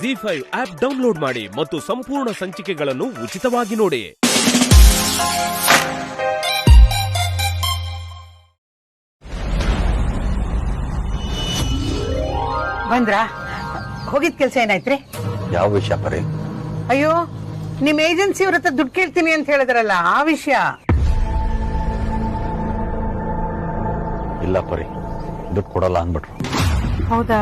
ZEE5 app download ಮಾಡಿ ಮತ್ತು ಸಂಪೂರ್ಣ ಸಂಚಿಕೆಗಳನ್ನು ಉಚಿತವಾಗಿ ನೋಡಿ. ಬಂದ್ರಾ? ಹೋಗಿದ್ ಕೆಲ್ಸ ಏನಾಯ್ತ್ರಿ? ಯಾವ ವಿಷಯ ಪರಿ? ಅಯ್ಯೋ, ನಿಮ್ ಏಜೆನ್ಸಿ ಅವ್ರ ಹತ್ರ ದುಡ್ಡು ಕೇಳ್ತೀನಿ ಅಂತ ಹೇಳಿದ್ರಲ್ಲ, ಆ ವಿಷಯ. ಇಲ್ಲ ಪರಿ, ದುಡ್ಡು ಕೊಡಲ್ಲ ಅಂದ್ಬಿಟ್ರು. ಹೌದಾ?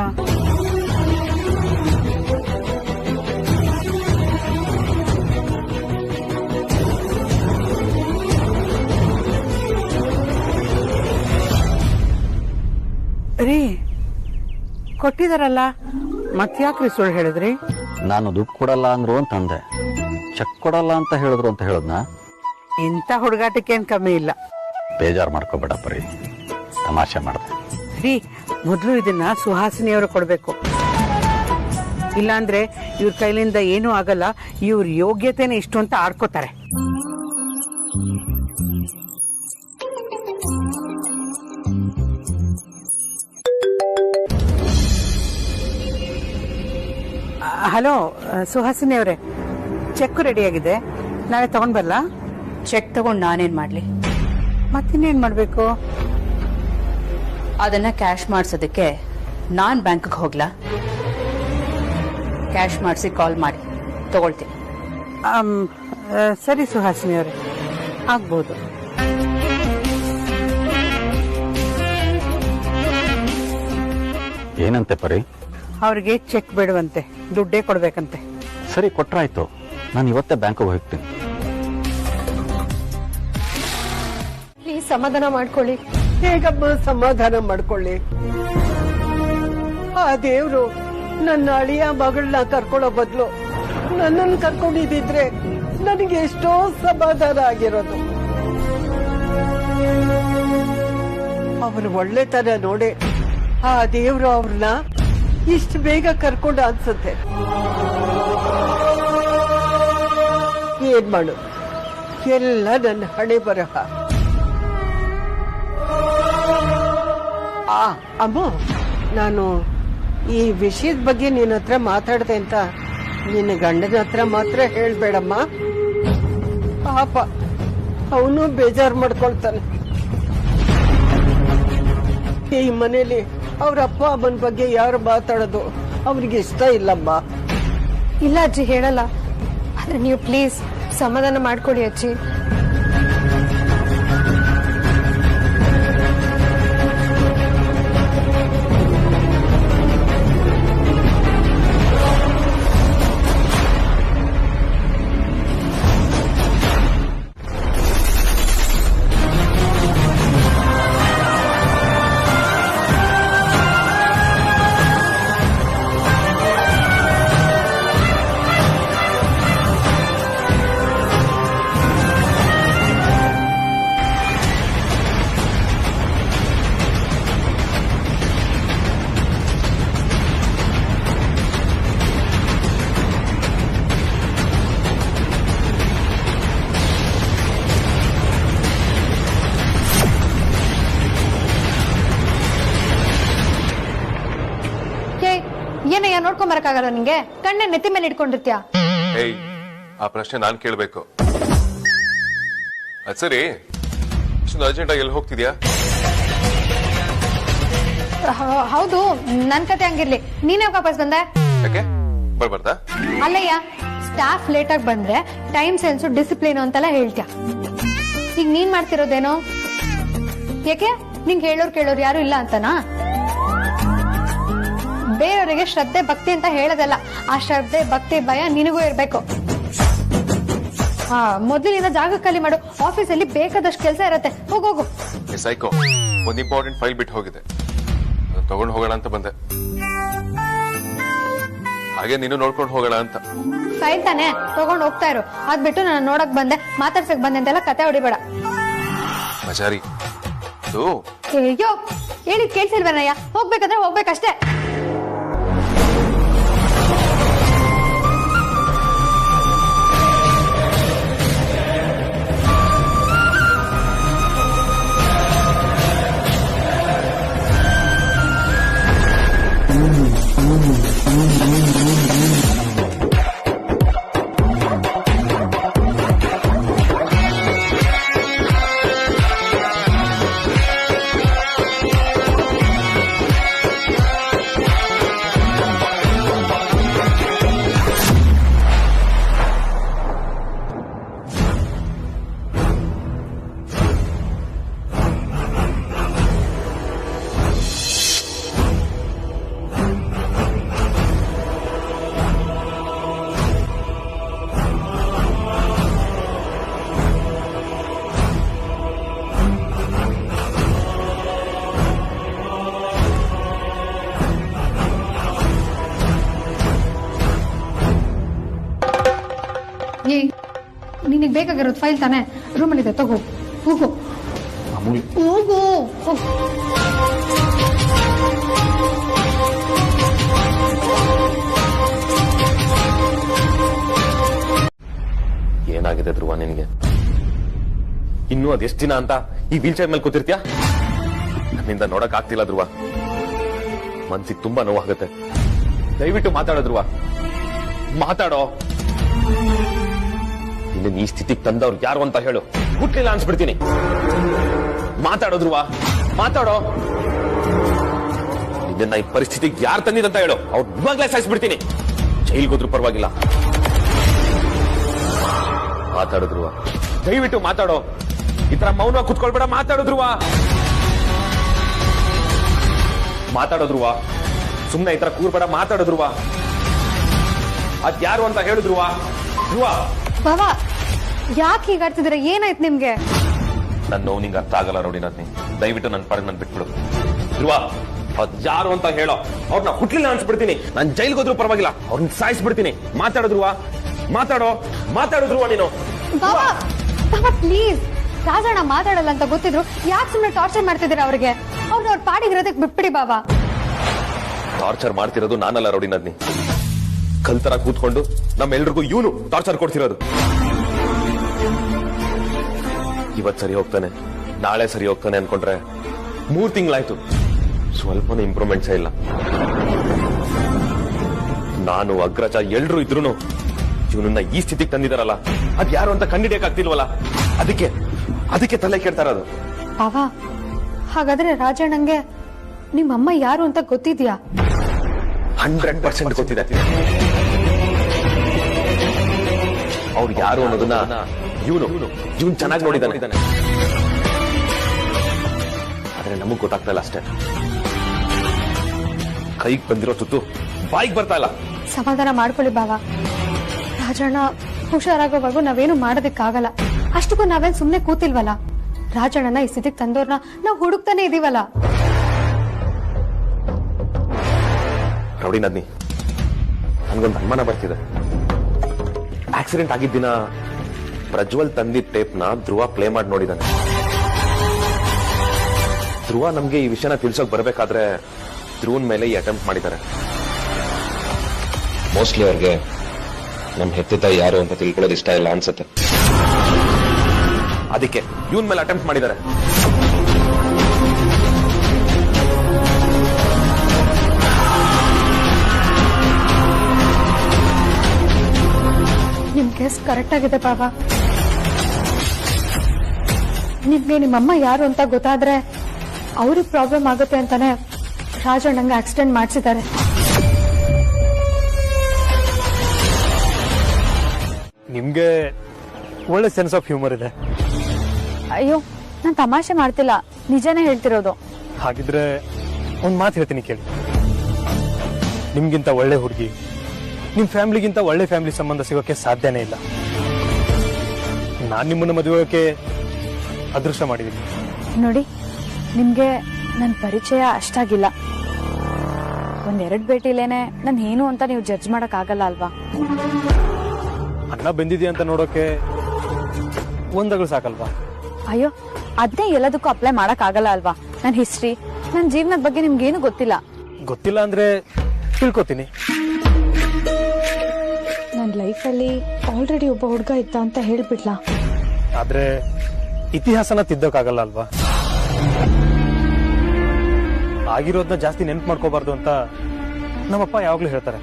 ರೀ, ಕೊಟ್ಟಿದಾರಲ್ಲ, ಮತ್ಯಾಕ್ರಿ ಸುಳ್ಳು ಹೇಳಿದ್ರಿ? ನಾನು ದುಡ್ಡು ಕೊಡಲ್ಲ ಅಂದ್ರು ಅಂತಂದೆ. ಚೆಕ್ ಕೊಡಲ್ಲ ಅಂತ ಹೇಳಿದ್ರು ಅಂತ ಹೇಳದ್ನ. ಇಂಥ ಹುಡುಗಾಟಕ್ಕೆ ಏನ್ ಕಮ್ಮಿ ಇಲ್ಲ. ಬೇಜಾರು ಮಾಡ್ಕೋಬೇಡ ಪರಿ, ತಮಾಷೆ ಮಾಡ್ದೆ. ರೀ, ಮೊದ್ಲು ಇದನ್ನ ಸುಹಾಸಿನಿಯವರು ಕೊಡ್ಬೇಕು. ಇಲ್ಲಾಂದ್ರೆ ಇವ್ರ ಕೈಲಿಂದ ಏನೂ ಆಗಲ್ಲ. ಇವ್ರ ಯೋಗ್ಯತೆನೆ ಇಷ್ಟು ಅಂತ ಆಡ್ಕೋತಾರೆ. ಹಲೋ ಸುಹಾಸಿನಿ ಅವರೇ, ಚೆಕ್ ರೆಡಿ ಆಗಿದೆ, ನಾಳೆ ತಗೊಂಡ್ ಬರ್ಲಾ? ಚೆಕ್ ತಗೊಂಡ್ ನಾನೇನ್ ಮಾಡ್ಲಿ? ಮತ್ತಿನ್ನೇನ್ ಮಾಡ್ಬೇಕು? ಅದನ್ನ ಕ್ಯಾಶ್ ಮಾಡ್ಸೋದಕ್ಕೆ ನಾನ್ ಬ್ಯಾಂಕ್ಗೆ ಹೋಗ್ಲಾ? ಕ್ಯಾಶ್ ಮಾಡಿಸಿ ಕಾಲ್ ಮಾಡಿ ತಗೊಳ್ತೀನಿ. ಸರಿ ಸುಹಾಸಿನಿ ಅವರೇ, ಆಗ್ಬೋದು. ಏನಂತೆ ಪರಿ? ಅವ್ರಿಗೆ ಚೆಕ್ ಬೇಡವಂತೆ, ದುಡ್ಡೇ ಕೊಡ್ಬೇಕಂತೆ. ಸರಿ, ಕೊಟ್ರಾಯ್ತು. ನಾನು ಇವತ್ತೇ ಬ್ಯಾಂಕ್ಗೆ ಹೋಗ್ತೀನಿ. ಪ್ಲೀಸ್ ಸಮಾಧಾನ ಮಾಡ್ಕೊಳ್ಳಿ. ಹೇಗಮ್ಮ ಸಮಾಧಾನ ಮಾಡ್ಕೊಳ್ಳಿ? ಆ ದೇವ್ರು ನನ್ನ ಅಳಿಯ ಮಗಳನ್ನ ಕರ್ಕೊಳ್ಳೋ ಬದಲು ನನ್ನನ್ನು ಕರ್ಕೊಂಡಿದ್ರೆ ನನಗೆ ಎಷ್ಟೋ ಸಮಾಧಾನ ಆಗಿರೋದು. ಅವ್ರ ಒಳ್ಳೆತನ ನೋಡಿ ಆ ದೇವ್ರು ಅವ್ರನ್ನ ಇಷ್ಟು ಬೇಗ ಕರ್ಕೊಂಡು ಅನ್ಸುತ್ತೆ. ಏನ್ ಮಾಡು, ಎಲ್ಲ ನನ್ನ ಹಣೆ ಬರಹ. ಅಮ್ಮ, ನಾನು ಈ ವಿಷಯದ ಬಗ್ಗೆ ನಿನ್ನ ಹತ್ರ ಮಾತಾಡ್ದೆ ಅಂತ ನಿನ್ನ ಗಂಡನ ಹತ್ರ ಮಾತ್ರ ಹೇಳ್ಬೇಡಮ್ಮ. ಪಾಪ ಅವನು ಬೇಜಾರು ಮಾಡ್ಕೊಳ್ತಾನೆ. ಈ ಮನೇಲಿ ಅವ್ರ ಅಪ್ಪ ಅಮ್ಮನ ಬಗ್ಗೆ ಯಾರು ಮಾತಾಡೋದು ಅವ್ರಿಗೆ ಇಷ್ಟ ಇಲ್ಲಮ್ಮ. ಇಲ್ಲ ಅಜ್ಜಿ, ಹೇಳಲ್ಲ. ಆದ್ರೆ ನೀವು ಪ್ಲೀಸ್ ಸಮಾಧಾನ ಮಾಡ್ಕೊಳ್ಳಿ ಅಜ್ಜಿ. ಏನಯ್ಯ ನೋಡ್ಕೊಂಡ್ ಬರಕ್ಕಾಗಲ್ಲ ನಿಂಗೆ? ಕಣ್ಣೆ ನೆತ್ತಿ ಮೇಲೆ ಇಟ್ಕೊಂಡಿರ್ತೀಯ? ಆ ಪ್ರಶ್ನೆ ನಾನ್ ಕೇಳ್ಬೇಕು. ಅದ್ ಸರಿ, ಇಷ್ಟೊಂದು ಅರ್ಜೆಂಟ್ ಆಗಿ ಎಲ್ಲಿ ಹೋಗ್ತಿದ್ಯಾ? ಹೌದು, ನನ್ ಕತೆ ಹಂಗಿರ್ಲಿ. ನೀನೇ ವಾಪಸ್ ಬಂದೆ? ಯಾಕೆ ಬರ್ಬಾರ್ದಾ? ಅಲ್ಲಯ್ಯ, ಸ್ಟಾಫ್ ಲೇಟ್ ಆಗಿ ಬಂದ್ರೆ ಟೈಮ್ ಸೆನ್ಸು ಡಿಸಿಪ್ಲಿನ್ ಅಂತೆಲ್ಲ ಹೇಳ್ತೀಯ. ಈಗ ನೀನ್ ಮಾಡ್ತಿರೋದೇನೋ? ಯಾಕೆ ನಿಂಗೆ ಹೇಳೋರ್ ಕೇಳೋರು ಯಾರು ಇಲ್ಲ ಅಂತನಾ? ಬೇರೆಯವರಿಗೆ ಶ್ರದ್ಧೆ ಭಕ್ತಿ ಅಂತ ಹೇಳೋದಲ್ಲ, ಆ ಶ್ರದ್ಧೆ ಭಕ್ತಿ ಭಯ ನಿನಗೂ ಇರ್ಬೇಕು. ಮೊದಲಿನಿಂದ ಜಾಗ ಖಾಲಿ ಮಾಡು. ಆಫೀಸಲ್ಲಿ ಬೇಕಾದಷ್ಟು ಕೆಲಸ ಇರತ್ತೆ. ಹೋಗೋಗು. ಸೈಕೋ, ಒಂದ್ ಇಂಪಾರ್ಟೆಂಟ್ ಫೈಲ್ ಬಿಟ್ಟು ಹೋಗಿದೆ, ತಗೊಂಡು ಹೋಗೋಣ ಅಂತ ಬಂದೆ. ಹಾಗೆ ನೀನು ನೋಡ್ಕೊಂಡು ಹೋಗೋಣ ಅಂತ. ಫೈಲ್ ತಾನೆ, ತಗೊಂಡ್ ಹೋಗ್ತಾ ಇರು. ಅದ್ಬಿಟ್ಟು ನಾನು ನೋಡಕ್ ಬಂದೆ, ಮಾತಾಡ್ಸಕ್ ಬಂದೆ ಅಂತೆಲ್ಲ ಕತೆ ಹೊಡಿಬೇಡ. ಮಜಾರಿ. ಅಯ್ಯೋ, ಹೇಳಿದ್ ಕೇಳ್ಸಿಲ್ವೇನಯ್ಯ? ಹೋಗ್ಬೇಕಂದ್ರೆ ಹೋಗ್ಬೇಕಷ್ಟೇ. ನಿನಗೆ ಬೇಕಾಗಿರೋದು ಫೈಲ್ ತಾನೆ, ರೂಮಲ್ಲಿದೆ, ತಗೋ. ಹೋಗು ಹೋಗು. ಏನಾಗಿದೆ ಧ್ರುವ ನಿನ್ಗೆ? ಇನ್ನೂ ಅದೆಷ್ಟು ದಿನ ಅಂತ ಈ ವೀಲ್ ಚೇರ್ ಮೇಲೆ ಕೂತಿರ್ತೀಯ? ನನ್ನಿಂದ ನೋಡಕ್ ಆಗ್ತಿಲ್ಲ ಧ್ರುವ, ಮನ್ಸಿಗೆ ತುಂಬಾ ನೋವಾಗುತ್ತೆ. ದಯವಿಟ್ಟು ಮಾತಾಡೋ ಧ್ರುವ, ಮಾತಾಡೋ. ನಿನ್ನ ಈ ಸ್ಥಿತಿಗೆ ತಂದವ್ರು ಯಾರು ಅಂತ ಹೇಳು, ಹುಟ್ಲಿಲ್ಲ ಅನ್ಸ್ಬಿಡ್ತೀನಿ. ಮಾತಾಡೋ ಧ್ರುವ, ಮಾತಾಡೋ. ನಿನ್ನ ಈ ಪರಿಸ್ಥಿತಿಗೆ ಯಾರು ತಂದಿದಂತ ಹೇಳು, ಅವ್ರು ಇವಾಗ್ಲೇ ಸಾಯಿಸ್ಬಿಡ್ತೀನಿ. ಜೈಲ್ಗೋದ್ರೂ ಪರವಾಗಿಲ್ಲ. ಮಾತಾಡೋ ಧ್ರುವ, ದಯವಿಟ್ಟು ಮಾತಾಡೋ. ಈ ತರ ಮೌನ ಕುತ್ಕೊಳ್ಬೇಡ, ಮಾತಾಡೋ ಧ್ರುವ. ಮಾತಾಡೋ ಧ್ರುವ, ಸುಮ್ನೆ ಈ ತರ ಕೂರ್ಬೇಡ, ಮಾತಾಡೋ ಧ್ರುವ. ಅದ್ಯಾರು ಅಂತ ಹೇಳು ಧ್ರುವ. ಧ್ರುವ ಬಾಬಾ, ಯಾಕೆ ಹೀಗಾಡ್ತಿದ್ದೀರ? ಏನಾಯ್ತು ನಿಮ್ಗೆ? ನನ್ನ ನೋವು ನಿಂಗೆ ಅರ್ಥ ಆಗಲ್ಲ ನೋಡಿ. ನನ್ನಿ ದಯವಿಟ್ಟು ನನ್ನ ಪಾಡಿಗೆ ನನ್ ಬಿಟ್ಬಿಡು ಧ್ರುವ. ಅದ್ಯಾರು ಅಂತ ಹೇಳೋ, ಅವ್ರನ್ನ ಹುಟ್ಲಿಲ್ಲ ಅನ್ಸ್ಬಿಡ್ತೀನಿ. ನಾನು ಜೈಲ್ಗೋದ್ರೂ ಪರವಾಗಿಲ್ಲ, ಅವ್ರನ್ನ ಸಾಯಿಸ್ಬಿಡ್ತೀನಿ. ಮಾತಾಡೋ ಧ್ರುವ, ಮಾತಾಡೋ. ಮಾತಾಡೋ ಧ್ರುವ ನೀನು. ಬಾಬಾ ಬಾಬಾ ಪ್ಲೀಸ್, ರಾಜಣ್ಣ ಮಾತಾಡಲ್ಲ ಅಂತ ಗೊತ್ತಿದ್ರು ಯಾಕೆ ಸುಮ್ಮನೆ ಟಾರ್ಚರ್ ಮಾಡ್ತಿದ್ದೀರಾ ಅವ್ರಿಗೆ? ಅವ್ರನ್ನ ಅವ್ರ ಪಾಡಿಗಿರೋದಕ್ಕೆ ಬಿಟ್ಬಿಡಿ ಬಾಬಾ. ಟಾರ್ಚರ್ ಮಾಡ್ತಿರೋದು ನಾನಲ್ಲ ರೌಡಿ ನದ್ನಿ. ಕಲ್ತರ ಕೂತ್ಕೊಂಡು ನಮ್ಮೆಲ್ರಿಗೂ ಇವನು ಟಾರ್ಚರ್ ಕೊಡ್ತಿರೋದು. ಇವತ್ ಸರಿ ಹೋಗ್ತಾನೆ, ನಾಳೆ ಸರಿ ಹೋಗ್ತಾನೆ ಅನ್ಕೊಂಡ್ರೆ 3 ತಿಂಗಳಾಯ್ತು, ಸ್ವಲ್ಪನೂ ಇಂಪ್ರೂವ್ಮೆಂಟ್ಸೇ ಇಲ್ಲ. ನಾನು ಅಗ್ರಜ ಎಲ್ರು ಇದ್ರು ಇವನನ್ನ ಈ ಸ್ಥಿತಿಗೆ ತಂದಿದಾರಲ್ಲ, ಅದ್ ಯಾರು ಅಂತ ಕಂಡಿಡಿಯಕ್ಕಾಗ್ತಿಲ್ವಲ್ಲ. ಅದಕ್ಕೆ ತಲೆ ಕೆಡ್ತಾ ಇರೋದು. ಬಾಬಾ, ಹಾಗಾದ್ರೆ ರಾಜಣ್ಣಂಗೆ ನಿಮ್ಮಮ್ಮ ಯಾರು ಅಂತ ಗೊತ್ತಿದ್ಯಾ? 100% ಗೊತ್ತಿದೆ. ಅವ್ರು ಯಾರು ಅನ್ನೋದನ್ನ ಇವನು ಚೆನ್ನಾಗಿ ನೋಡಿದಾನೆ. ಆದ್ರೆ ನಮಗ್ ಗೊತ್ತಾಗ್ತಾ ಇಲ್ಲ ಅಷ್ಟೇ. ಕೈಗೆ ಬಂದಿರೋ ತುತ್ತು ಬಾಯಿಗೆ ಬರ್ತಾ ಇಲ್ಲ. ಸಮಾಧಾನ ಮಾಡ್ಕೊಳ್ಳಿ ಬಾಬಾ. ರಾಜಣ್ಣ ಹುಷಾರಾಗೋವರೆಗೂ ನಾವೇನು ಮಾಡೋದಕ್ಕಾಗಲ್ಲ. ಅಷ್ಟಕ್ಕೂ ನಾವೇನ್ ಸುಮ್ನೆ ಕೂತಿಲ್ವಲ್ಲ. ರಾಜಣ್ಣನ ಈ ಸ್ಥಿತಿಗೆ ತಂದೋರ್ನ ನಾವು ಹುಡುಕ್ತಾನೆ ಇದೀವಲ್ಲ. ರೌಡಿ ನದ್ನಿ, ನನ್ಗೊಂದು ಅನುಮಾನ ಬರ್ತಿದೆ. ಆಕ್ಸಿಡೆಂಟ್ ಆಗಿದ್ದ ದಿನ ಪ್ರಜ್ವಲ್ ತಂದಿದ್ದ ಟೇಪ್ನ ಧ್ರುವ ಪ್ಲೇ ಮಾಡಿ ನೋಡಿದಾನೆ. ಧ್ರುವ ನಮ್ಗೆ ಈ ವಿಷಯನ ತಿಳ್ಸೋಕ್ ಬರ್ಬೇಕಾದ್ರೆ ಧ್ರುವನ್ ಮೇಲೆ ಈ ಅಟೆಂಪ್ಟ್ ಮಾಡಿದ್ದಾರೆ. ಮೋಸ್ಟ್ಲಿ ಅವ್ರಿಗೆ ನಮ್ ಹೆತ್ತ ತಾಯಿ ಯಾರು ಅಂತ ತಿಳ್ಕೊಳ್ಳೋದು ಇಷ್ಟ ಇಲ್ಲ ಅನ್ಸುತ್ತೆ. ಅದಕ್ಕೆ ಇವನ್ ಮೇಲೆ ಅಟೆಂಪ್ಟ್ ಮಾಡಿದ್ದಾರೆ. ನಿಮ್ ಗೆಸ್ ಕರೆಕ್ಟ್ ಆಗಿದೆ ಬಾಬಾ. ನಿಮ್ಗೆ ನಿಮ್ಮಮ್ಮ ಯಾರು ಅಂತ ಗೊತ್ತಾದ್ರೆ ಅವ್ರಿಗೆ ಪ್ರಾಬ್ಲಮ್ ಆಗುತ್ತೆ ಅಂತಾನೆ ರಾಜಣ್ಣಂಗೆ ಆಕ್ಸಿಡೆಂಟ್ ಮಾಡಿಸಿದ್ದಾರೆ. ನಿಮ್ಗೆ ಒಳ್ಳೆ ಸೆನ್ಸ್ ಆಫ್ ಹ್ಯೂಮರ್ ಇದೆ. ಅಯ್ಯೋ, ನಾನು ತಮಾಷೆ ಮಾಡ್ತಿಲ್ಲ, ನಿಜಾನೇ ಹೇಳ್ತಿರೋದು. ಹಾಗಿದ್ರೆ ಒಂದ್ ಮಾತು ಹೇಳ್ತೀನಿ ಕೇಳಿ. ನಿಮ್ಗಿಂತ ಒಳ್ಳೆ ಹುಡುಗಿ ನಿಮ್ ಫ್ಯಾಮಿಲಿಗಿಂತ ಒಳ್ಳೆ ಫ್ಯಾಮಿಲಿ ಸಂಬಂಧ ಸಿಗೋಕೆ ಸಾಧ್ಯನೇ ಇಲ್ಲ. ನಾನ್ ನಿಮ್ಮನ್ನ ಮದುವೆಗೆ ಅದೃಷ್ಟ ಮಾಡಿದ್ದೀನಿ. ನೋಡಿ, ನಿಮ್ಗೆ ನನ್ನ ಪರಿಚಯ ಅಷ್ಟಾಗಿಲ್ಲ. ಒಂದೆರಡು ಭೇಟಿಲೇನೆ ನಾನು ಏನು ಅಂತ ನೀವು ಜಡ್ಜ್ ಮಾಡಕ್ ಆಗಲ್ಲ ಅಲ್ವಾ? ಅನ್ನ ಬೆಂದಿದೆ ಅಂತ ನೋಡೋಕೆ ಒಂದಗಳು ಸಾಕಲ್ವಾ? ಅಯ್ಯೋ, ಅದ್ನೇ ಎಲ್ಲದಕ್ಕೂ ಅಪ್ಲೈ ಮಾಡಕ್ ಆಗಲ್ಲ ಅಲ್ವಾ? ನನ್ನ ಹಿಸ್ಟ್ರಿ, ನನ್ನ ಜೀವನದ ಬಗ್ಗೆ ನಿಮ್ಗೇನು ಗೊತ್ತಿಲ್ಲ. ಗೊತ್ತಿಲ್ಲ ಅಂದ್ರೆ ತಿಳ್ಕೊತೀನಿ. ನನ್ನ ಲೈಫಲ್ಲಿ ಆಲ್ರೆಡಿ ಒಬ್ಬ ಹುಡುಗ ಇದ್ದ ಅಂತ ಹೇಳ್ಬಿಡ್ಲಾ? ಆದ್ರೆ ಇತಿಹಾಸನ ತಿದ್ದೋಕ್ಕಾಗಲ್ಲ ಅಲ್ವಾ? ಆಗಿರೋದನ್ನ ಜಾಸ್ತಿ ನೆನ್ಪು ಮಾಡ್ಕೋಬಾರ್ದು ಅಂತ ನಮ್ಮಪ್ಪ ಯಾವಾಗ್ಲೂ ಹೇಳ್ತಾರೆ.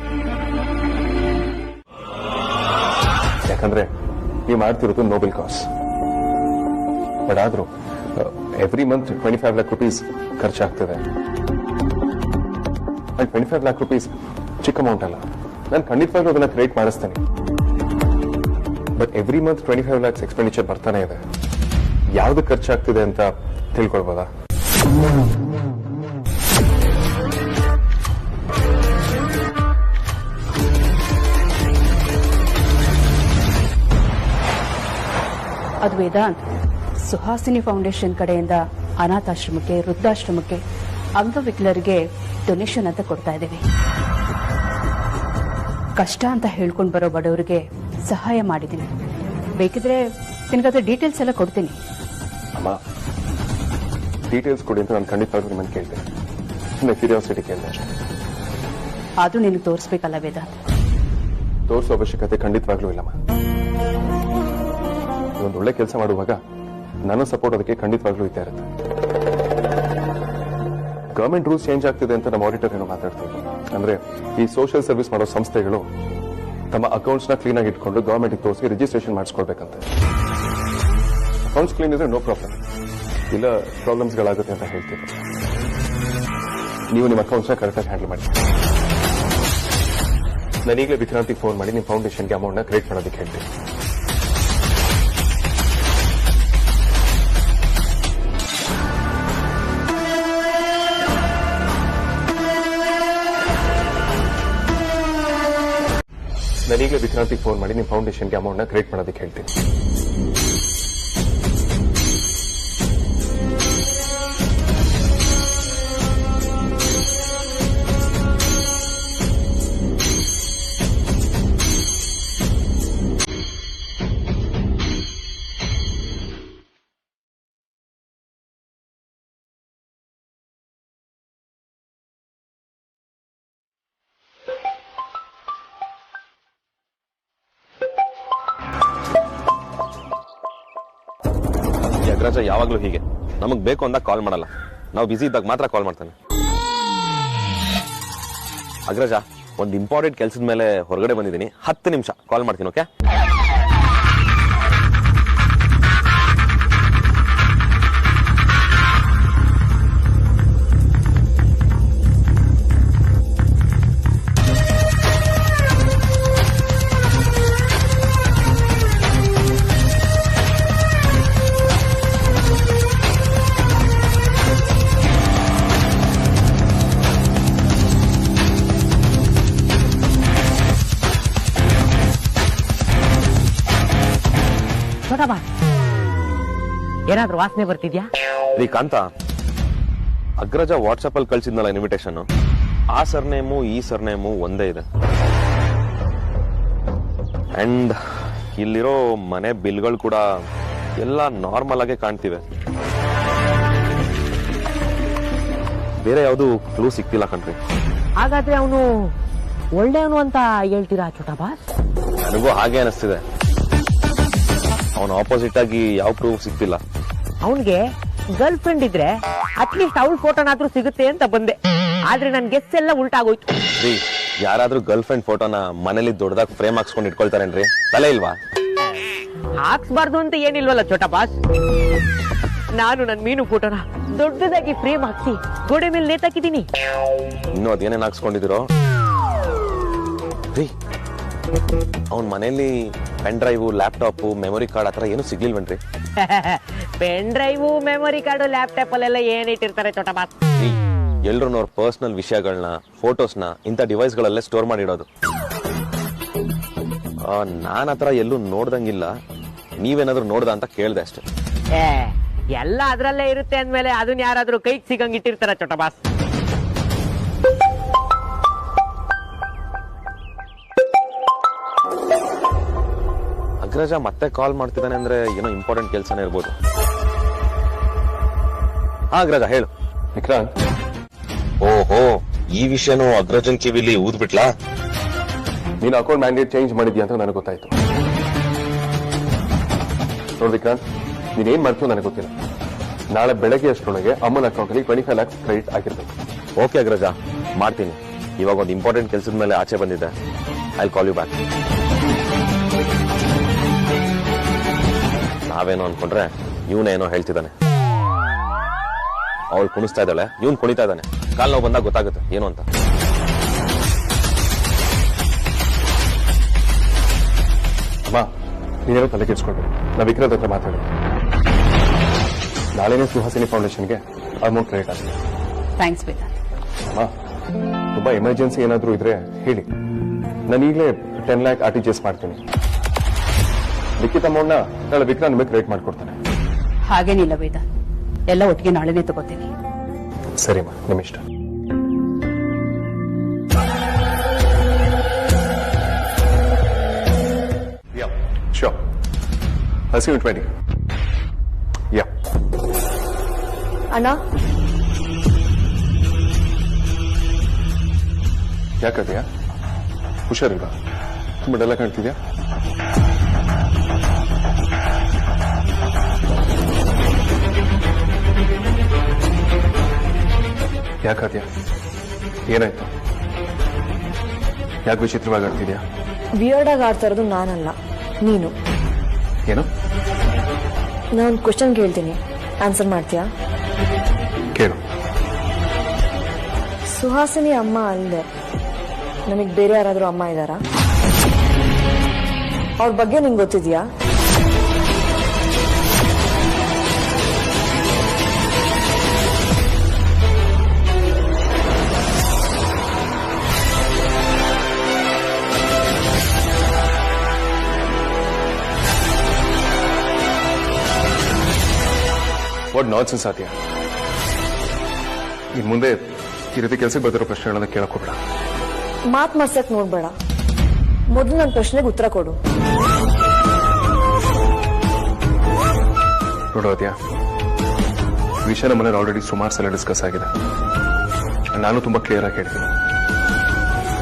ಯಾಕಂದ್ರೆ ನೀವು ಮಾಡ್ತಿರೋದು ನೋಬೆಲ್ ಕಾಸ್. ಬಟ್ ಆದ್ರೂ ಎವ್ರಿ ಮಂತ್ 25 lakh rupees ಖರ್ಚಾಗ್ತದೆ. 25 lakh rupees ಚಿಕ್ಕ ಅಮೌಂಟ್ ಅಲ್ಲ. ನಾನು ಖಂಡಿತವಾಗ್ಲೂ ಅದನ್ನ ಕ್ರಿಯೇಟ್ ಮಾಡಿಸ್ತೇನೆ. But every month 25 lakhs expenditure ಬರ್ತಾನೆ ಇದೆ. ಯಾವ್ದು ಖರ್ಚಾಗ್ತಿದೆ ಅಂತ ತಿಳ್ಕೊಳ್ಬೋದಾ? ಅದು ವೇದಾಂತ್, ಸುಹಾಸಿನಿ ಫೌಂಡೇಶನ್ ಕಡೆಯಿಂದ ಅನಾಥಾಶ್ರಮಕ್ಕೆ, ವೃದ್ಧಾಶ್ರಮಕ್ಕೆ, ಅಂಗವಿಕಲರಿಗೆ ಡೊನೇಷನ್ ಅಂತ ಕೊಡ್ತಾ ಇದ್ದೀವಿ. ಕಷ್ಟ ಅಂತ ಹೇಳ್ಕೊಂಡು ಬರೋ ಬಡವರಿಗೆ ಸಹಾಯ ಮಾಡಿದ್ದೀನಿ. ಬೇಕಿದ್ರೆ ನಿನಗದ್ರ ಡೀಟೇಲ್ಸ್ ಎಲ್ಲ ಕೊಡ್ತೀನಿ. ಅಮ್ಮ ಡೀಟೇಲ್ಸ್ ಕೊಡಿ ಅಂತ ನಾನು ಖಂಡಿತವಾಗ್ಲೂ ನಿಮ್ಮನ್ನು ಕೇಳ್ತೇನೆ. ಸುಮ್ಮನೆ ಕ್ಯೂರಿಯಾಸಿಟಿ ಕೇಳಿದೆ ಅಷ್ಟೇ. ಆದ್ರೂ ನಿನಗೆ ತೋರಿಸ್ಬೇಕಲ್ಲ ವೇದಾಂತ್. ತೋರಿಸೋ ಅವಶ್ಯಕತೆ ಖಂಡಿತವಾಗ್ಲೂ ಇಲ್ಲಮ್ಮ. ಒಂದು ಒಳ್ಳೆ ಕೆಲಸ ಮಾಡುವಾಗ ನನ್ನ ಸಪೋರ್ಟ್ ಅದಕ್ಕೆ ಖಂಡಿತವಾಗ್ಲೂ ಇದ್ದೇ ಇರುತ್ತೆ. ಗವರ್ಮೆಂಟ್ ರೂಲ್ಸ್ ಚೇಂಜ್ ಆಗ್ತಿದೆ ಅಂತ ನಮ್ಮ ಆಡಿಟರ್ ಏನೋ ಮಾತಾಡ್ತೀವಿ. ಅಂದ್ರೆ ಈ ಸೋಷಿಯಲ್ ಸರ್ವಿಸ್ ಮಾಡೋ ಸಂಸ್ಥೆಗಳು ತಮ್ಮ ಅಕೌಂಟ್ಸ್ ನ ಕ್ಲೀನ್ ಆಗಿ ಇಟ್ಕೊಂಡು ಗವರ್ಮೆಂಟ್ ತೋರಿಸಿ ರಿಜಿಸ್ಟ್ರೇಷನ್ ಮಾಡಿಸ್ಕೊಳ್ಬೇಕಂತೆ. ಅಕೌಂಟ್ಸ್ ಕ್ಲೀನ್ ಇದ್ರೆ ನೋ ಪ್ರಾಬ್ಲಮ್, ಇಲ್ಲ ಪ್ರಾಬ್ಲಮ್ಸ್ ಗಳಾಗುತ್ತೆ ಅಂತ ಹೇಳ್ತೀವಿ. ನೀವು ನಿಮ್ಮ ಅಕೌಂಟ್ಸ್ ನ ಕರೆಕ್ಟಾಗಿ ಹ್ಯಾಂಡಲ್ ಮಾಡಿ. ನಾನೀಗಲೇ ವಿಕ್ರಾಂತಿಗೆ ಫೋನ್ ಮಾಡಿ ನಿಮ್ಮ ಫೌಂಡೇಶನ್ಗೆ ಅಮೌಂಟ್ ನ ಕ್ರೆಡಿಟ್ ಮಾಡೋದಕ್ಕೆ ಹೇಳ್ತೀನಿ. ನಾನೀಗಲೇ ವಿಕ್ರಾಂತಿಗೆ ಫೋನ್ ಮಾಡಿ ನಿಮ್ಮ ಫೌಂಡೇಶನ್ಗೆ ಅಮೌಂಟ್ ನ ಕ್ರೆಡಿಟ್ ಮಾಡೋದಕ್ಕೆ ಹೇಳ್ತೀನಿ. ಅಗ್ರಜ ಯಾವಾಗ್ಲೂ ಹೀಗೆ, ನಮಗ್ ಬೇಕು ಅಂದಾಗ ಕಾಲ್ ಮಾಡಲ್ಲ, ನಾವು ಬಿಸಿ ಇದ್ದಾಗ ಮಾತ್ರ ಕಾಲ್ ಮಾಡ್ತಾನೆ. ಅಗ್ರಜ, ಒಂದು ಇಂಪಾರ್ಟೆಂಟ್ ಕೆಲಸದ ಮೇಲೆ ಹೊರಗಡೆ ಬಂದಿದ್ದೀನಿ, 10 ನಿಮಿಷ ಕಾಲ್ ಮಾಡ್ತೀನಿ. ಓಕೆ? ಏನಾದ್ರೂ ವಾಸನೆ ಬರ್ತಿದ್ಯಾ? ರೀ ಕಾಂತ, ಅಗ್ರಜ ವಾಟ್ಸಪ್ ಅಲ್ಲಿ ಕಳ್ಸಿದ್ನಲ್ಲ ಇನ್ವಿಟೇಷನ್, ಆ ಸರ್ನೇಮು ಈ ಸರ್ನೇಮು ಒಂದೇ ಇದೆ. ಅಂಡ್ ಇಲ್ಲಿರೋ ಮನೆ ಬಿಲ್ಗಳು ಕೂಡ ಎಲ್ಲ ನಾರ್ಮಲ್ ಆಗೇ ಕಾಣ್ತಿವೆ. ಬೇರೆ ಯಾವುದು ಕ್ಲೂ ಸಿಕ್ತಿಲ್ಲ ಕಣ್ರಿ. ಹಾಗಾದ್ರೆ ಅವನು ಒಳ್ಳೆಯವನು ಅಂತ ಹೇಳ್ತೀರಾ ಚೋಟಾ ಬಾಸ್? ನನಗೂ ಹಾಗೆ ಅನಿಸ್ತಿದೆ. ಅವನ ಆಪೋಸಿಟ್ ಆಗಿ ಯಾವ ಪ್ರೂಫ್ ಸಿಕ್ತಿಲ್ಲ. ಅವನ್ಗೆ ಗರ್ಲ್ ಫ್ರೆಂಡ್ ಇದ್ರೆ ಅಟ್ಲೀಸ್ಟ್ ಅವಳ ಫೋಟೋನಾದ್ರೂ ಸಿಗುತ್ತೆ ಅಂತ ಬಂದೆ, ಆದ್ರೆ ನನ್ ಗೆಸ್ ಎಲ್ಲ ಉಲ್ಟಾಗೋಯ್ತು. ರೀ, ಯಾರಾದ್ರೂ ಗರ್ಲ್ ಫ್ರೆಂಡ್ ಫೋಟೋನ ಮನೇಲಿ ದೊಡ್ಡದಾಗಿ ಫ್ರೇಮ್ ಹಾಕ್ಸ್ಕೊಂಡು ಇಟ್ಕೊಳ್ತಾರೇನ್ರಿ? ತಲೆ ಇಲ್ವಾ? ಹಾಕ್ಸ್ಬಾರ್ದು ಅಂತ ಏನಿಲ್ವಲ್ಲ ಚೋಟಾ ಬಾಸ್. ನಾನು ನನ್ ಮೀನು ಫೋಟೋನ ದೊಡ್ಡದಾಗಿ ಫ್ರೇಮ್ ಹಾಕ್ಸಿ ಗೋಡೆ ಮೇಲೆ ನೇತಾಕಿದ್ದೀನಿ. ಇನ್ನು ಅದೇನೇನ್ ಹಾಕ್ಸ್ಕೊಂಡಿದಿರೋ? ರೀ, ಅವನ್ ಮನೇಲಿ pen drive, laptop, memory card ಆತರ ಏನು ಸಿಗ್ಲಿಲ್ವನ್ರಿ? Pen drive, memory card, laptop ಅಲ್ಲೆಲ್ಲ ಏನ್ ಇಟ್ಟಿರ್ತಾರೆ ಚೋಟಾ ಬಾಸ್? ಎಲ್ರು ಅವ್ರ ಪರ್ಸನಲ್ ವಿಷಯಗಳನ್ನ, ಫೋಟೋಸ್ನ ಇಂಥ ಡಿವೈಸ್ ಗಳಲ್ಲೇ ಸ್ಟೋರ್ ಮಾಡಿಡೋದು. ನಾನ್ ಆತರ ಎಲ್ಲೂ ನೋಡ್ದಂಗಿಲ್ಲ, ನೀವೇನಾದ್ರೂ ನೋಡ್ದ ಅಂತ ಕೇಳ್ದೆ ಅಷ್ಟೇ. ಎಲ್ಲ ಅದ್ರಲ್ಲೇ ಇರುತ್ತೆ ಅಂದ್ಮೇಲೆ ಅದನ್ನ ಯಾರಾದ್ರೂ ಕೈಗೆ ಸಿಗಂಗ್ ಇಟ್ಟಿರ್ತಾರ ಚೋಟಾ ಬಾಸ್? ಅಗ್ರಜ ಮತ್ತೆ ಕಾಲ್ ಮಾಡ್ತಿದ್ದಾನೆ ಅಂದ್ರೆ ಏನೋ ಇಂಪಾರ್ಟೆಂಟ್ ಕೆಲಸನೇ ಇರ್ಬೋದು. ಹಾ ಅಗ್ರಜ, ಹೇಳು. ವಿಕ್ರಾಂತ್, ಓಹೋ, ಈ ವಿಷಯನೂ ಅಗ್ರಜನ್ ಕಿವಿಲಿ ಊದ್ಬಿಟ್ಲಾ? ನೀನು ಅಕೌಂಟ್ ಮ್ಯಾಂಡೇಟ್ ಚೇಂಜ್ ಮಾಡಿದ್ಯಾ ಅಂತ ನನಗೆ ಗೊತ್ತಾಯ್ತು. ನೋಡಿ ವಿಕ್ರಾಂತ್, ನೀನೇನ್ ಮಾಡ್ತೀವಿ ನನಗೆ ಗೊತ್ತಿಲ್ಲ. ನಾಳೆ ಬೆಳಗ್ಗೆ ಅಷ್ಟರೊಳಗೆ ಅಮ್ಮನ ಅಕೌಂಟ್ ಅಲ್ಲಿ 25 lakhs ಕ್ರೆಡಿಟ್ ಆಗಿರ್ಬೇಕು. ಓಕೆ ಅಗ್ರಜ, ಮಾಡ್ತೀನಿ. ಇವಾಗ ಒಂದು ಇಂಪಾರ್ಟೆಂಟ್ ಕೆಲಸದ ಮೇಲೆ ಆಚೆ ಬಂದಿದ್ದೆ. I call you back. ನಾವೇನೋ ಅನ್ಕೊಂಡ್ರೆ ಇವನೇನೋ ಹೇಳ್ತಿದ್ದಾನೆ. ಅವಳು ಕುಣಿಸ್ತಾ ಇದ್ದಾಳೆ, ಇವನ್ ಕುಣಿತಾ ಇದ್ದಾನೆ. ಕಾಲ್ ನೋವು ಬಂದಾಗ ಗೊತ್ತಾಗುತ್ತೆ ಏನು ಅಂತ. ಅಮ್ಮ, ನೀನೇನೋ ತಲೆ ಕೆಡ್ಸ್ಕೊಳ್ಬೇಡಿ. ನಾ ವಿಕ್ರಾಂತ್ ಹತ್ರ ಮಾತಾಡಿ ನಾಳೆನೇ ಸುಹಾಸಿನಿ ಫೌಂಡೇಶನ್ಗೆ ಅಮೌಂಟ್ ಕ್ರೆಡಿಟ್ ಆಗಿದೆ. ಥ್ಯಾಂಕ್ಸ್ ವೇದಾಂತ್. ಅಮ್ಮ, ತುಂಬಾ ಎಮರ್ಜೆನ್ಸಿ ಏನಾದ್ರೂ ಇದ್ರೆ ಹೇಳಿ, ನಾನು ಈಗಲೇ 10 lakh RTGS ಮಾಡ್ತೀನಿ. ಲಿಖಿತ ಅಮೌಂಟ್ ನ ನಾಳೆ ವಿಕ್ರಾಂತ್ ನಿಮಗೆ ಕ್ರೆಡಿಟ್ ಮಾಡ್ಕೊಡ್ತಾನೆ. ಹಾಗೇನಿಲ್ಲ ವೇದಾಂತ್, ಎಲ್ಲ ಒಟ್ಟಿಗೆ ನಾಳೆನೇ ತಗೋತೀನಿ. ಸರಿಮ್ಮ, ನಿಮ್ಮ ಇಷ್ಟ. ಶ್ಯೂರ್. ಹಸಿಮೆಂಟ್ ರೆಡಿ. ಯಾ ಅಣ್ಣ ಯಾಕದ್ಯಾ ಹುಷಾರಿಲ್ವಾ? ತುಂಬ ಡಲ್ಲ ಕಾಣ್ತಿದ್ಯಾ? ಯಾಕಾದ್ಯಾ ಏನಾಯ್ತು? ಯಾಕೆ ವಿಚಿತ್ರವಾಗಿ ಆಡ್ತಿದ್ಯಾ? ವಿಯರ್ಡ್ ಆಗಿ ಆಡ್ತಾ ಇರೋದು ನಾನಲ್ಲ, ನೀನು. ಏನು? ನಾನು ಕ್ವಶನ್ ಕೇಳ್ತೀನಿ, ಆನ್ಸರ್ ಮಾಡ್ತೀಯಾ? ಕೇಳು. ಸುಹಾಸಿನಿ ಅಮ್ಮ ಅಲ್ಲದೆ ನನಗೆ ಬೇರೆ ಯಾರಾದ್ರೂ ಅಮ್ಮ ಇದ್ದಾರಾ? ಅವ್ರ ಬಗ್ಗೆ ನಿಂಗೆ ಗೊತ್ತಿದ್ಯಾ? ವಾಟ್ ನಾನ್ಸೆನ್ಸ್ ಆದ್ಯಾ? ಇನ್ ಮುಂದೆ ಈ ರೀತಿ ಕೆಲಸಕ್ಕೆ ಬರ್ತಿರೋ ಪ್ರಶ್ನೆಗಳನ್ನ ಕೇಳಕ್ ಹೋಗ್ಬೇಡ. ಮಾತ್ ಮರ್ಸಕ್ ನೋಡ್ಬೇಡ, ಮೊದಲು ನನ್ನ ಪ್ರಶ್ನೆಗೆ ಉತ್ತರ ಕೊಡು. ನೋಡೋದ್ಯಾ, ವಿಷಯ ನಮ್ಮ ಮನೇಲಿ ಆಲ್ರೆಡಿ ಸುಮಾರು ಸಲ ಡಿಸ್ಕಸ್ ಆಗಿದೆ. ನಾನು ತುಂಬಾ ಕ್ಲಿಯರ್ ಆಗಿ ಹೇಳ್ತೀನಿ,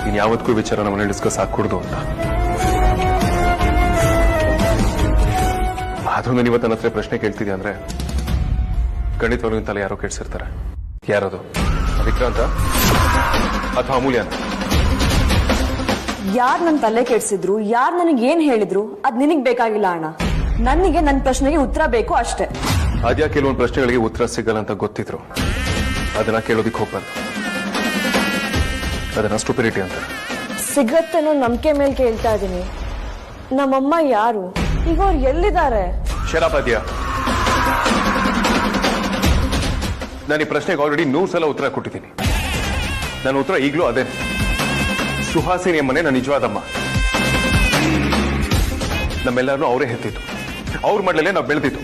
ಇನ್ ಯಾವತ್ತೂ ವಿಚಾರ ನಮ್ಮ ಮನೇಲಿ ಡಿಸ್ಕಸ್ ಆಗ್ಕೂಡ್ದು ಅಂತ. ಆದ್ರೂ ನಾನು ಇವತ್ತು ನನ್ನ ಹತ್ರ ಪ್ರಶ್ನೆ ಕೇಳ್ತಿದ್ಯಾ ಅಂದ್ರೆ ಖಂಡಿತವಾಗ್ಲೂ ತಲೆ ಯಾರೋ ಕೆಡ್ಸಿರ್ತಾರೆ. ಯಾರದು? ವಿಕ್ರಾಂತ ಅಥವಾ ಅಮೂಲ್ಯನ? ಯಾರು ನನ್ನ ತಲೆ ಕೆಡ್ಸಿದ್ರು, ಯಾರು ನನಗೆ ಏನ್ ಹೇಳಿದ್ರು ಅದ್ ನಿನಗ್ ಬೇಕಾಗಿಲ್ಲ ಅಣ್ಣ. ನನಗೆ ನನ್ನ ಪ್ರಶ್ನೆಗೆ ಉತ್ತರ ಬೇಕು ಅಷ್ಟೇ. ಅದ್ಯಾ ಕೆಲವೊಂದು ಪ್ರಶ್ನೆಗಳಿಗೆ ಉತ್ತರ ಸಿಗಲ್ಲ ಅಂತ ಗೊತ್ತಿದ್ರು ಅದನ್ನ ಕೇಳೋದಿಕ್ ಹೋಗ್ಬಾರ್ದು. ಅದನ್ನ ಸ್ಟುಪಿಡಿಟಿ ಅಂತ. ಸಿಗತ್ತೆ ಅನ್ನೋ ನಂಬಿಕೆ ಮೇಲೆ ಕೇಳ್ತಾ ಇದೀನಿ. ನಮ್ಮಮ್ಮ ಯಾರು? ಈಗ ಅವ್ರು ಎಲ್ಲಿದ್ದಾರೆ? ಶರಾಬಾದ್ಯ, ನಾನು ಈ ಪ್ರಶ್ನೆಗೆ ಆಲ್ರೆಡಿ 100 ಸಲ ಉತ್ತರ ಕೊಟ್ಟಿದ್ದೀನಿ. ನನ್ನ ಉತ್ತರ ಈಗಲೂ ಅದೇ. ಸುಹಾಸಿನಿ ಮನೆ ನನ್ನ ನಿಜವಾದಮ್ಮ. ನಮ್ಮೆಲ್ಲರನ್ನೂ ಅವರೇ ಹೆತ್ತಿತ್ತು, ಅವ್ರ ಮಡ್ಲಲ್ಲೇ ನಾವು ಬೆಳೆದಿತ್ತು.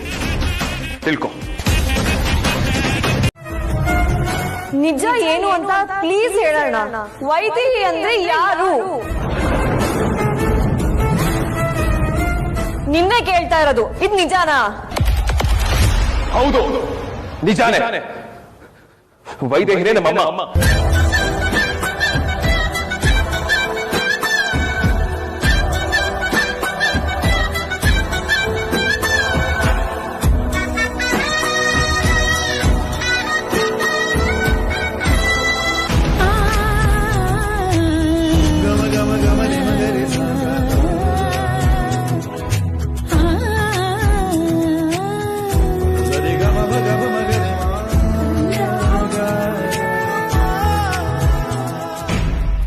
ತಿಳ್ಕೊ. ನಿಜ ಏನು ಅಂತ ಪ್ಲೀಸ್ ಹೇಳೋಣ. ವೈದೇಹಿ ಅಂದ್ರೆ ಯಾರು? ನಿನ್ನೆ ಕೇಳ್ತಾ ಇರೋದು, ಇದು ನಿಜಾನಾ? ಹೌದು, ನಿಜಾನೇ. ವೈದೇಹಿನೇ ನಮ್ಮ ಅಮ್ಮ.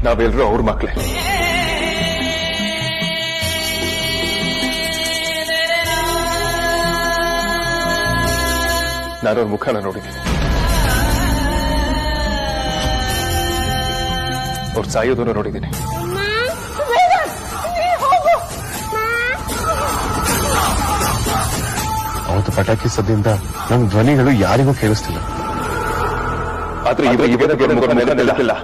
ನಾವೆಲ್ಲರೂ ಅವ್ರ ಮಕ್ಕಳೇ. ನಾನು ಅವ್ರ ಮುಖನ ನೋಡಿದ್ದೀನಿ. ಅವ್ರು ಸಾಯೋದನ್ನು ನೋಡಿದ್ದೀನಿ. ಅವತ್ತು ಪಟಾಕಿ ಸದ್ದಿಂದ ನಮ್ಮ ಧ್ವನಿಗಳು ಯಾರಿಗೂ ಕೇಳಿಸ್ತಿಲ್ಲ. ಆದ್ರೆ ನೆನಪಿಲ್ಲ.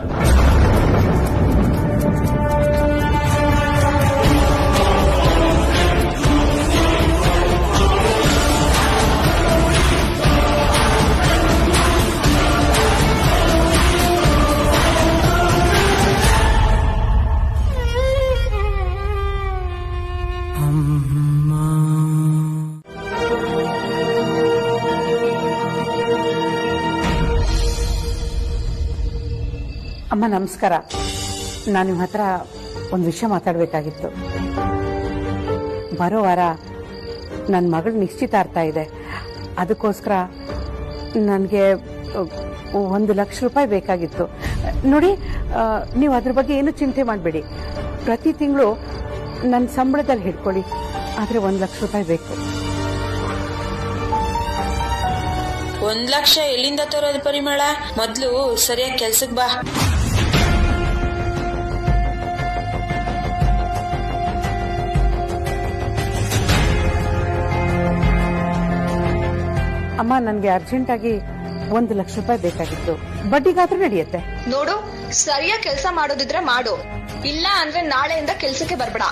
ಅಮ್ಮ ನಮಸ್ಕಾರ. ನಾನು ನಿಮ್ಮ ಹತ್ರ ಒಂದು ವಿಷಯ ಮಾತಾಡಬೇಕಾಗಿತ್ತು. ಬರೋ ವಾರ ನನ್ನ ಮಗಳ ನಿಶ್ಚಿತಾರ್ಥ ಇದೆ. ಅದಕ್ಕೋಸ್ಕರ ನನಗೆ 1,00,000 ರೂಪಾಯಿ ಬೇಕಾಗಿತ್ತು. ನೋಡಿ, ನೀವು ಅದ್ರ ಬಗ್ಗೆ ಏನು ಚಿಂತೆ ಮಾಡಬೇಡಿ. ಪ್ರತಿ ತಿಂಗಳು ನನ್ನ ಸಂಬಳದಲ್ಲಿ ಹಿಡ್ಕೊಳ್ಳಿ. ಆದರೆ 1,00,000 ರೂಪಾಯಿ ಬೇಕು. 1,00,000 ಎಲ್ಲಿಂದ ತರೋದು ಪರಿಮಳ? ಮೊದ್ಲು ಸರಿಯಾಗಿ ಕೆಲ್ಸಕ್ ಬಾ. ಅಮ್ಮ, ನನಗೆ ಅರ್ಜೆಂಟಾಗಿ 1,00,000 ರೂಪಾಯಿ ಬೇಕಾಗಿತ್ತು. ಬಡ್ಡಿಗಾದ್ರೂ ನಡೆಯುತ್ತೆ. ನೋಡು, ಸರಿಯಾಗಿ ಕೆಲಸ ಮಾಡೋದಿದ್ರೆ ಮಾಡು, ಇಲ್ಲ ಅಂದ್ರೆ ನಾಳೆಯಿಂದ ಕೆಲ್ಸಕ್ಕೆ ಬರ್ಬೇಡ.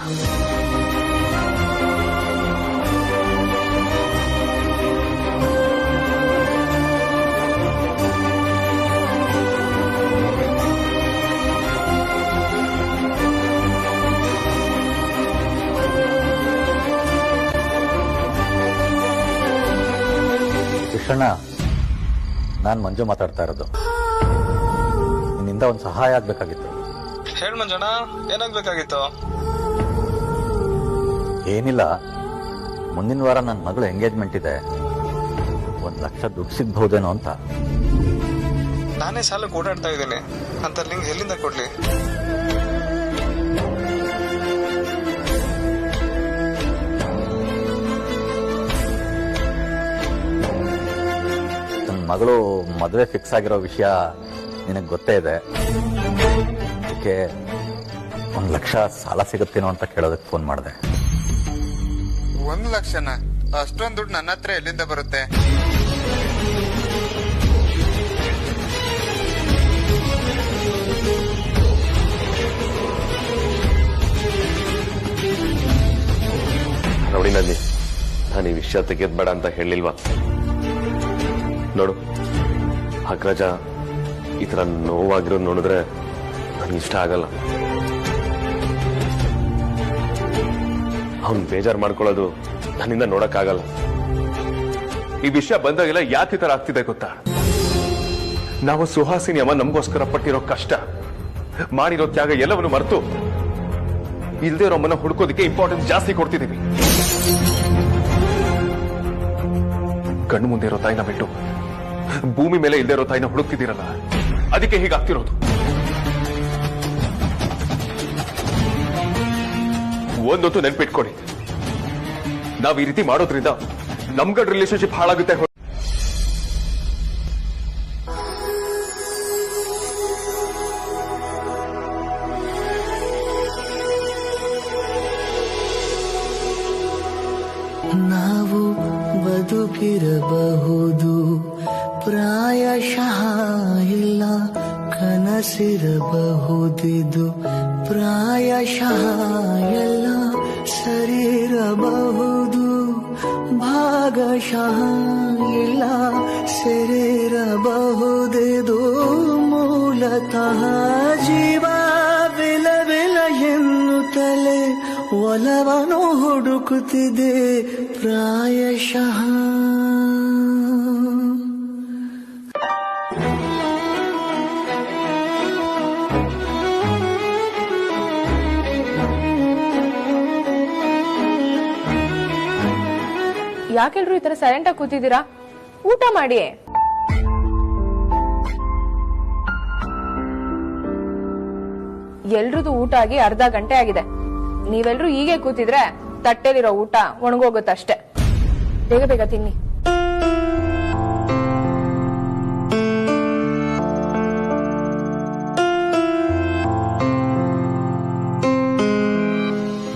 ಲಕ್ಷಣ, ನಾನು ಮಂಜು ಮಾತಾಡ್ತಾ ಇರೋದು. ನಿನ್ನಿಂದ ಒಂದು ಸಹಾಯ ಆಗ್ಬೇಕಾಗಿತ್ತು. ಹೇಳಿ ಮಂಜಣ್ಣ, ಏನಾಗ್ಬೇಕಾಗಿತ್ತು? ಏನಿಲ್ಲ, ಮುಂದಿನ ವಾರ ನನ್ನ ಮಗಳು ಎಂಗೇಜ್ಮೆಂಟ್ ಇದೆ. 1 ಲಕ್ಷ ದುಡ್ಡು ಸಿಗ್ಬಹುದೇನೋ ಅಂತ. ನಾನೇ ಸಾಲಕ್ಕೆ ಓಡಾಡ್ತಾ ಇದ್ದೀನಿ ಅಂತ ಲಿಂಕ್ ಎಲ್ಲಿಂದ ಕೊಡ್ಲಿ? ನನ್ನ ಮಗಳು ಮದುವೆ ಫಿಕ್ಸ್ ಆಗಿರೋ ವಿಷಯ ನಿನಗೆ ಗೊತ್ತೇ ಇದೆ. ಅದಕ್ಕೆ 1 ಲಕ್ಷ ಸಾಲ ಸಿಗುತ್ತೇನೋ ಅಂತ ಕೇಳೋದಕ್ಕೆ ಫೋನ್ ಮಾಡಿದೆ. 1 ಲಕ್ಷನ? ಅಷ್ಟೊಂದು ದುಡ್ಡು ನನ್ನ ಹತ್ರ ಎಲ್ಲಿಂದ ಬರುತ್ತೆ? ನೋಡಿ ನಂದಿ, ನಾನು ಈ ವಿಷಯ ತೆಗೆದ್ಬೇಡ ಅಂತ ಹೇಳಿಲ್ವಾ? ನೋಡು, ಅಗ್ರಜ ಈ ತರ ನೋವಾಗಿರೋದು ನೋಡಿದ್ರೆ ನನಗೆ ಇಷ್ಟ ಆಗಲ್ಲ. ಅವನ್ ಬೇಜಾರು ಮಾಡ್ಕೊಳ್ಳೋದು ನನ್ನಿಂದ ನೋಡಕ್ಕಾಗಲ್ಲ. ಈ ವಿಷಯ ಬಂದಾಗೆಲ್ಲ ಯಾಕೆ ಈ ತರ ಆಗ್ತಿದೆ ಗೊತ್ತಾ? ನಾವು ಸುಹಾಸಿನಿ ಅಮ್ಮ ನಮಗೋಸ್ಕರ ಪಟ್ಟಿರೋ ಕಷ್ಟ, ಮಾಡಿರೋ ತ್ಯಾಗ ಎಲ್ಲವನ್ನು ಮರೆತು ಇಲ್ದೇ ಇರೋಮ್ಮನ್ನ ಹುಡ್ಕೋದಕ್ಕೆ ಇಂಪಾರ್ಟೆನ್ಸ್ ಜಾಸ್ತಿ ಕೊಡ್ತಿದ್ದೀವಿ. ಕಣ್ಣು ಮುಂದೆ ಇರೋ ತಾಯಿನ ಬಿಟ್ಟು ಭೂಮಿ ಮೇಲೆ ಇಲ್ದೇ ಇರೋ ತಾಯಿನ ಹುಡುಕ್ತಿದ್ದೀರಲ್ಲ, ಅದಕ್ಕೆ ಹೀಗಾಗ್ತಿರೋದು. ಒಂದೊತ್ತು ನೆನ್ಪಿಟ್ಕೊಡಿ, ನಾವ್ ಈ ರೀತಿ ಮಾಡೋದ್ರಿಂದ ನಮ್ಗಡ್ ರಿಲೇಶನ್ಶಿಪ್ ಹಾಳಾಗುತ್ತೆ. ನಾವು ಬದುಕಿರಬಹುದು, ಪ್ರಾಯಶಃ ಇಲ್ಲ ಕನಸಿರಬಹುದಿದು, ಪ್ರಾಯಶಃ ಎಲ್ಲ ಸರಿರಬಹುದು, ಭಾಗಶಃ ಇಲ್ಲ ಸರಿರಬಹುದಿದು, ಮೂಲತಃ ಜೀವ ವಿಲವಿಲ ಎನ್ನುತ್ತಲೇ ಒಲವನು ಹುಡುಕುತ್ತಿದೆ ಪ್ರಾಯಶಃ. ಯಾಕೆಲ್ರು ಈ ತರ ಸೈಲೆಂಟ್ ಆಗಿ ಕೂತಿದ್ದೀರಾ? ಊಟ ಮಾಡಿ. ಎಲ್ರದು ಊಟ ಆಗಿ ಅರ್ಧ ಗಂಟೆ ಆಗಿದೆ. ನೀವೆಲ್ರೂ ಹೀಗೆ ಕೂತಿದ್ರೆ ತಟ್ಟೆಲಿರೋ ಊಟ ಒಣಗೋಗುತ್ತಷ್ಟೇ. ಬೇಗ ಬೇಗ ತಿನ್ನಿ.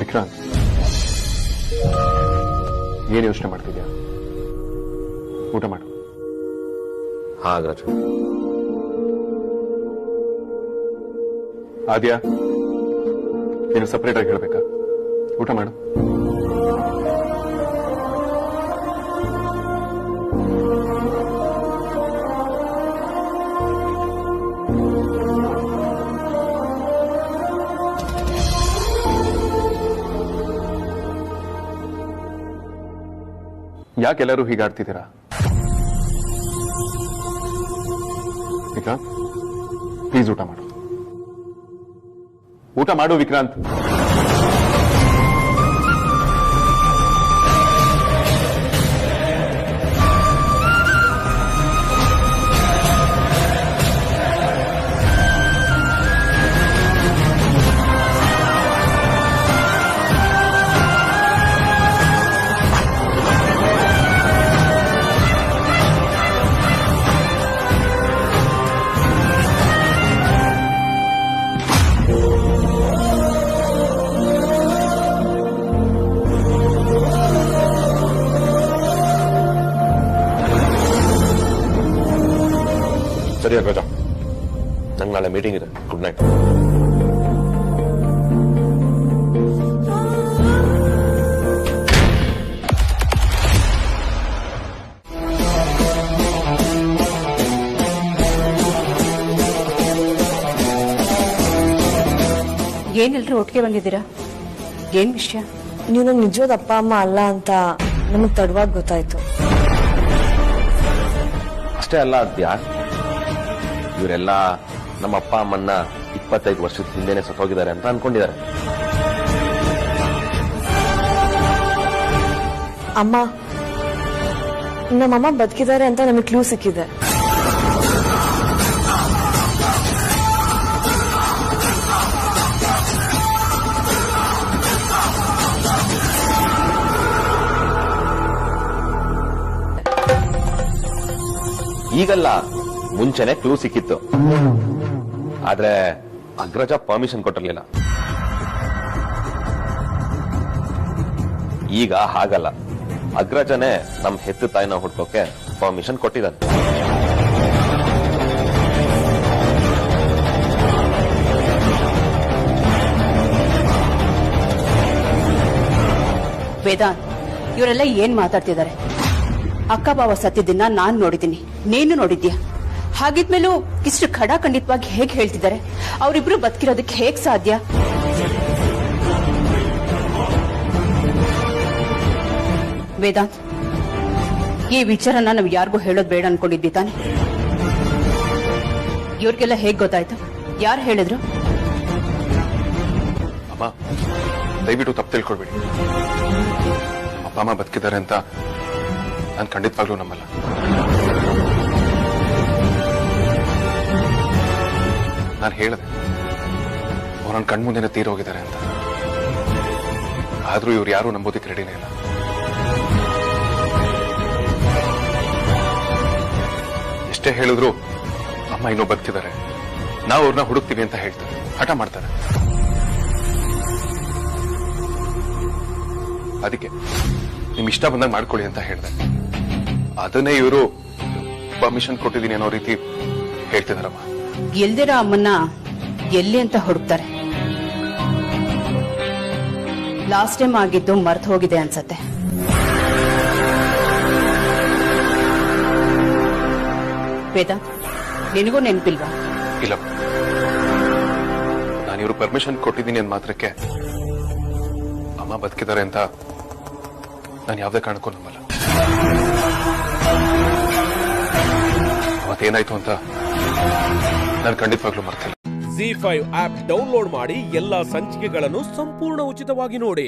ವಿಕ್ರಾಂತ್, ಏನ್ ಯೋಚನೆ ಮಾಡ್ತಿದ್ಯಾ? ಊಟ ಮಾಡು. ಹಾಗಾದ್ರೆ ಆದ್ಯಾ, ಏನು ಸಪರೇಟ್ ಆಗಿ ಹೇಳ್ಬೇಕಾ? ಊಟ ಮಾಡು. ಯಾಕೆಲ್ಲರೂ ಹೀಗಾಡ್ತಿದ್ದೀರಾ? ವಿಕ್ರಾಂತ್, ಪ್ಲೀಸ್ ಊಟ ಮಾಡು. ಊಟ ಮಾಡು ವಿಕ್ರಾಂತ್. ಸರಿ ಅಗ್ರಜ, ನಂಗೆ ನಾಳೆ ಮೀಟಿಂಗ್ ಇದೆ. Good night. ಏನೆಲ್ರೂ ಒಟ್ಟಿಗೆ ಬಂದಿದ್ದೀರಾ? ಏನ್ ವಿಷಯ? ನೀವು ನಮ್ ನಿಜವಾದ ಅಪ್ಪ ಅಮ್ಮ ಅಲ್ಲ ಅಂತ ನಮಗ್ ತಡವಾಗಿ ಗೊತ್ತಾಯ್ತು. ಅಷ್ಟೇ ಅಲ್ಲ ಅದ್ಯಾ, ಇವರೆಲ್ಲ ನಮ್ಮ ಅಪ್ಪ ಅಮ್ಮನ್ನ 25 ವರ್ಷದ ಹಿಂದೆನೆ ಸತ್ತೋಗಿದ್ದಾರೆ ಅಂತ ಅನ್ಕೊಂಡಿದ್ದಾರೆ. ಅಮ್ಮ, ನಮ್ಮಮ್ಮ ಬದುಕಿದ್ದಾರೆ ಅಂತ ನಮಗೆ ಕ್ಲೂ ಸಿಕ್ಕಿದೆ. ಈಗಲ್ಲ, ಮುಂಚೆನೆ ಕ್ಲೂ ಸಿಕ್ಕಿತ್ತು. ಆದ್ರೆ ಅಗ್ರಜ ಪರ್ಮಿಷನ್ ಕೊಟ್ಟಿರ್ಲಿಲ್ಲ. ಈಗ ಹಾಗಲ್ಲ, ಅಗ್ರಜನೇ ನಮ್ ಹೆತ್ತು ತಾಯಿನ ಹುಡ್ಕೋಕೆ ಪರ್ಮಿಷನ್ ಕೊಟ್ಟಿದ್ದಾನೆ. ವೇದಾಂತ್, ಇವರೆಲ್ಲ ಏನ್ ಮಾತಾಡ್ತಿದ್ದಾರೆ? ಅಕ್ಕ ಬಾವ ಸತ್ತಿದ್ದನ್ನ ನಾನ್ ನೋಡಿದ್ದೀನಿ, ನೀನು ನೋಡಿದ್ಯಾ. ಹಾಗಿದ್ಮೇಲೂ ಇಷ್ಟು ಖಡಾಖಂಡಿತವಾಗಿ ಹೇಗ್ ಹೇಳ್ತಿದ್ದಾರೆ? ಅವರಿಬ್ರು ಬದುಕಿರೋದಕ್ಕೆ ಹೇಗ್ ಸಾಧ್ಯ? ವೇದಾಂತ್, ಈ ವಿಚಾರನ ನಾವು ಯಾರಿಗೂ ಹೇಳೋದ್ ಬೇಡ ಅನ್ಕೊಂಡಿದ್ವಿ ತಾನೆ? ಇವ್ರಿಗೆಲ್ಲ ಹೇಗ್ ಗೊತ್ತಾಯ್ತು? ಯಾರು ಹೇಳಿದ್ರು? ಅಮ್ಮ, ದಯವಿಟ್ಟು ತಪ್ಪು ತಿಳ್ಕೊಳ್ಬೇಡಿ. ಅಪ್ಪ ಅಮ್ಮ ಬದುಕಿದ್ದಾರೆ ಅಂತ ನಾನು ಖಂಡಿತವಾಗ್ಲೂ ನಂಬಲ್ಲ. ನಾನು ಹೇಳಿದೆ ಅವ್ರು ನನ್ನ ಕಣ್ಮುಂದೆನೆ ತೀರೋಗಿದ್ದಾರೆ ಅಂತ. ಆದ್ರೂ ಇವ್ರು ಯಾರು ನಂಬೋದಕ್ಕೆ ರೆಡಿನೇ ಇಲ್ಲ. ಎಷ್ಟೇ ಹೇಳಿದ್ರು ಅಮ್ಮ ಇನ್ನೂ ಬದುಕಿದ್ದಾರೆ, ನಾವು ಅವ್ರನ್ನ ಹುಡುಕ್ತೀವಿ ಅಂತ ಹೇಳ್ತಾರೆ, ಹಠ ಮಾಡ್ತಾರೆ. ಅದಕ್ಕೆ ನಿಮ್ ಇಷ್ಟ ಬಂದಾಗ ಮಾಡ್ಕೊಳ್ಳಿ ಅಂತ ಹೇಳಿದೆ. ಅದನ್ನೇ ಇವರು ಪರ್ಮಿಷನ್ ಕೊಟ್ಟಿದ್ದೀನಿ ಅನ್ನೋ ರೀತಿ ಹೇಳ್ತಿದಾರಮ್ಮ. ಎಲ್ದಿರೋ ಅಮ್ಮನ್ನ ಎಲ್ಲಿ ಅಂತ ಹುಡುಕ್ತಾರೆ? ಲಾಸ್ಟ್ ಟೈಮ್ ಆಗಿದ್ದು ಮರ್ತು ಹೋಗಿದೆ ಅನ್ಸತ್ತೆ. ವೇದ, ನಿನಗೂ ನೆನಪಿಲ್ವಾ? ಇಲ್ಲ, ನಾನು ಇವರು ಪರ್ಮಿಷನ್ ಕೊಟ್ಟಿದ್ದೀನಿ ಅಂದ ಮಾತ್ರಕ್ಕೆ ಅಮ್ಮ ಬದುಕಿದ್ದಾರೆ ಅಂತ ನಾನು ಯಾವುದೇ ಕಾರಣಕ್ಕೂ ನಂಬಲ್ಲ. ಅವತ್ತೇನಾಯ್ತು ಅಂತ ನಾನು ಖಂಡಿತವಾಗ್ಲೂ ಮರ್ತಿಲ್ಲ. ZEE5 ಆಪ್ ಡೌನ್ಲೋಡ್ ಮಾಡಿ ಎಲ್ಲಾ ಸಂಚಿಕೆಗಳನ್ನು ಸಂಪೂರ್ಣ ಉಚಿತವಾಗಿ ನೋಡಿ.